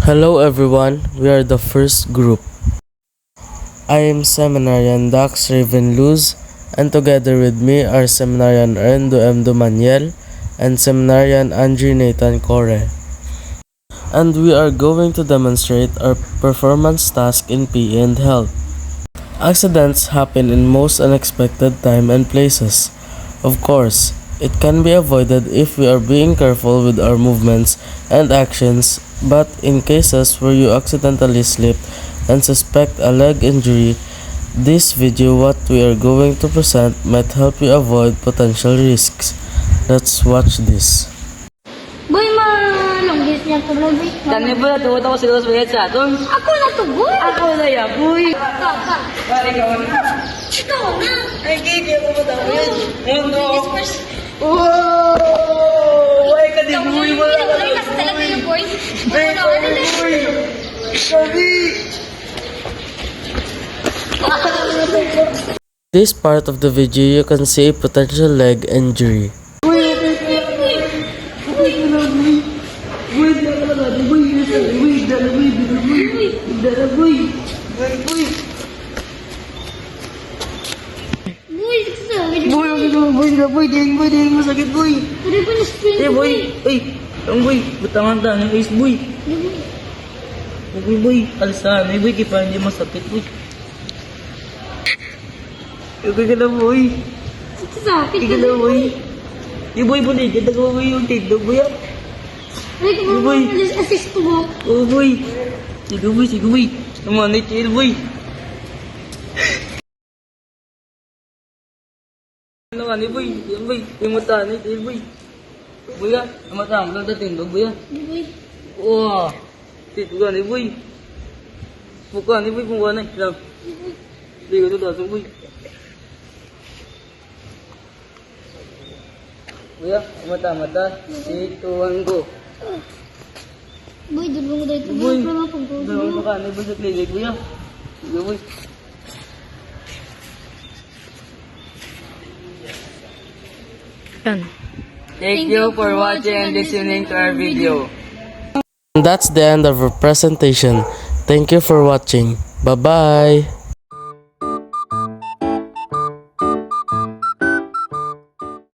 Hello everyone, we are the first group. I am Seminarian Dax Raven Luz, and together with me are Seminarian Endo M. Dumaniel and Seminarian Andrew Nathan Corre. And we are going to demonstrate our performance task in PE and health. Accidents happen in most unexpected time and places. Of course, it can be avoided if we are being careful with our movements and actions, but in cases where you accidentally slip and suspect a leg injury, this video what we are going to present might help you avoid potential risks. Let's watch this. Boy, malunggis niya to, boy. Tanya po na tuwa ako sila sa bayad sa aton. Ako na to, boy. Ako na ya, boy. Ka. Bari ka mo. Ikaw na. Ay, kaya mo ba tayo yun? Mundo. This first. Oh! Ay, ka di, boy. Relax talaga yung boy. Boy. Sabi. This part of the video you can see a potential leg injury. Boy, ding, masakit, boy. Pwede ba na-sprain Eh, boy. Ay, ang boy. Butangan ta, ang ace, boy. Boy, alisan. Ay, boy, kipa hindi masakit, boy. Okay ka na, boy. Sakit Sige na, boy. Yung boy, bulig. Ganda ko, boy, yung tindog, boy. Ay, kung Boy. assist mo. Oh, boy. Sige, boy. Naman, chill, boy. Ano nga ni boy? Yan, boy. Yung mata ni chill, boy. Boy, ah. Yung mata ang lang tindog, boy, ah. Boy. Wow. Tito ka ni boy. Buka ni boy, pungkuha na. Lang. Hindi ko ito dasong, boy. Boy, ah. Mata. 3, 2, 1, go. Boy, dulong ko dito. Boy. Boy, Dalawang baka ni boy sa klinik, boy, ah. Sige, boy. Thank you for watching and listening to our video. And that's the end of our presentation. Thank you for watching. Bye-bye.